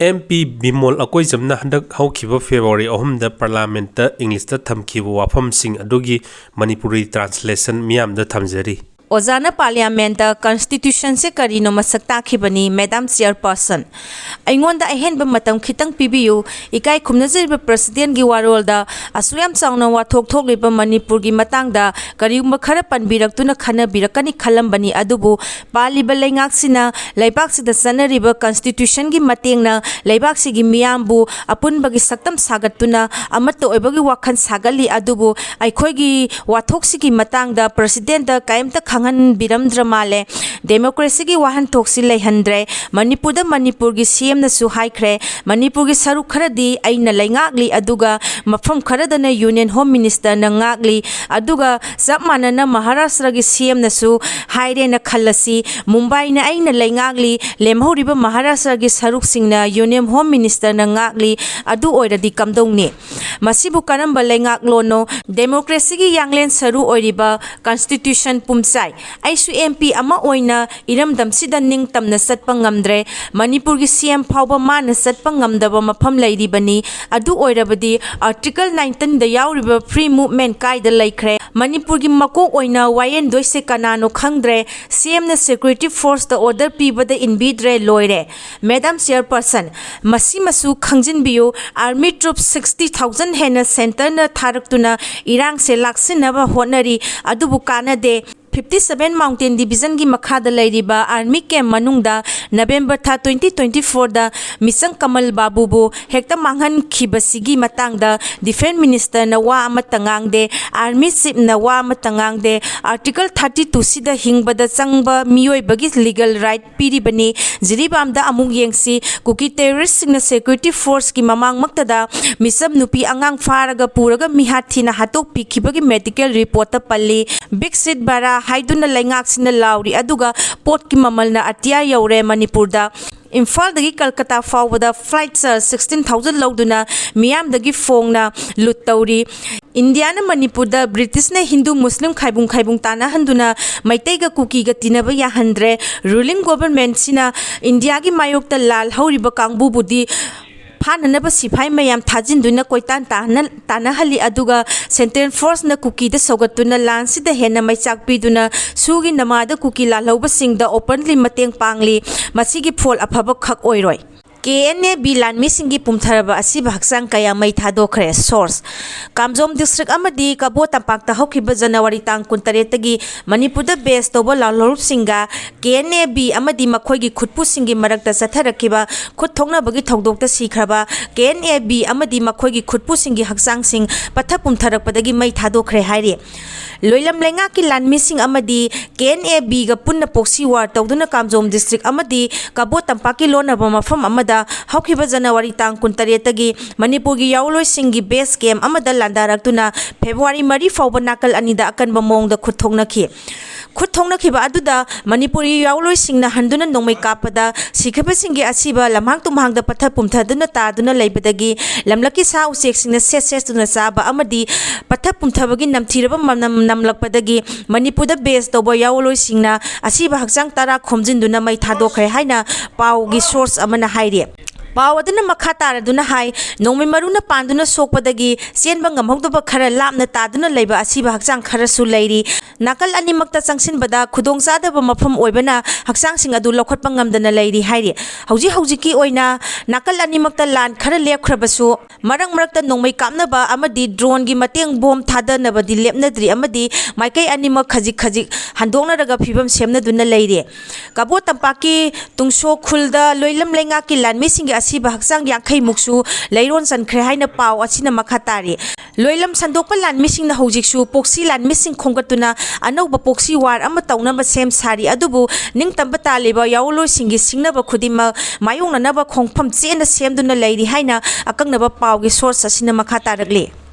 MP Bimol akoi jamna handak haukiba February 3 da Parliament da English da thamkiba wafam sing adugi Manipuri translation miyam da thamjari. Ozana Parliament Constitution se karino masakta khibani Madam Chairperson aingonda ahen ba matam khitang pibiu ikai khumnajriba President gi warol da asuyam changna wathok thokliba Manipur gi matangda kariyumba khara panbiraktuna khana birakani khalambani adubu paliba leingak sina leibak sida sanariba Constitution gi matengna leibak sigi miyambu apunba gi saktam sagatuna amato oibagi wakhan sagali adubu aikhoigi wathok sigi matangda President da kaimta Kangan biram dramale democracy gi wahan toksi leihandre Manipur gi CM na su haikre Manipur gi saru kharadi aina leingakli aduga mafam kharadana Union Home Minister na ngakli aduga zapmanana Maharashtra gi CM na su haire na khallasi Mumbai na aina leingakli lemhoriba Maharashtra gi saruk singna Union Home Minister na ngakli adu oiradi kamdongni masibu karamba leingak lono democracy gi yanglen saru oiriba Constitution pumsa Aisu MP ama oina iramdam sida ningtamna satpa ngamdre Manipur gi CM phawba mana satpa ngamdaba mafam leiribani adu oirabadi Article 19 da yauriba free movement kaida laikre Manipur gi makok oina wayen doise kanano khangdre CM na security force da order pibada inbidre loire Madam Chairperson masi masu khangjinbiu army troops 60,000 hena center na tharaktuna irang se laksinaba honari adubu kanade 57 Mountain Division gi makhada leiriba army camp manungda November 2024 da Misang Kamal Babu bu hekta manghan khibasigi matangda Defense Minister na wa amatangangde army chief na wa amatangangde Article 32 sida hingbada changba miyoi bagi legal right piribani jiribamda amung yengsi kuki terrorist na security force ki mamang maktada misam nupi angang faraga puraga mihathina hatok pikhibagi medical report ta palli big seat bara haiduna leingak sina lauri aduga pot ki mamal na atia yaure Manipur da Imphal dagi Kolkata fawda flights 16,000 lawduna miyam dagi fong na lut tawri India na Manipur da British na Hindu Muslim khaibung tana handuna maitai ga kuki ga tinaba ya handre ruling government sina India gi mayok ta lal hauriba kangbu budi Hananaba sipai mayam thajin duna koitan tana hali aduga Central Force na kuki da sogatuna lansi da hena mai chakpi duna sugi namada kuki la lauba sing da openly mateng pangli masigi phol aphaba khak oiroi KNA B lan misingi pumtharaba asiba hakchang kaya mai thadokhre source Kamjom district amadi kabo tampak ta hokhiba January tang 13 tagi Manipur da base toba lalhor singa KNA B amadi makhoigi khutpu singi marakta satharakiba khut thongna bagi thongdok ta sikhraba KNA B amadi makhoigi khutpu singi hakchang sing patha pumtharak padagi mai thadokhre hairi Loilam lenga ki lan missing amadi KNA B ga punna poksi war tawduna Kamjom district amadi kabo tampaki lona ba mafam amada haukiba January tang 13 tagi Manipur gi yauloi singi base camp amada landaraktuna February 3 fawba nakal anida akan bamong da khutthongna khiba aduda Manipuri yauloi singna handuna nongmai kapada sikhaba singi asiba lamhang tumhang da patha pumthaduna taduna leibadagi lamlaki sa usek singna ses tuna saba amadi patha pumthabagi namthiraba namlakpadagi Manipur da base toba yauloi singna asiba hakchang tara khomjinduna mai thadokhre haina paugi source amana hairi Pawaduna makata duna hai nongmi maruna panduna sokpadagi sienba ngamhogdoba khara lapna taduna leiba asiba hakchang khara su leiri nakal animakta changsin bada khudongchadaba mafam oibana hakchang sing adu lokhotpa ngamdana leiri hairi hauji oina nakal animakta lan khara lepkhrabasu marang marakta nongmai kamnaba amadi drone gi mateng bom thadana badi lepnadri amadi maikai animak khajik handongna raga phibam semna duna leiri kabo tampaki tungso khulda loilam lenga ki lan mising asiba hakchang yangkhai muksu leiron sankhre haina paw achina makhatari loilam sandokpa lan mising na hojiksu poksi lan mising khonggatuna anauba poksi war ama tawnaba sem sari adubu ningtamba taliba yauloi singi singnaba khudima mayongna naba khongpham chena semduna leiri haina akangnaba pawgi source asina makhataragli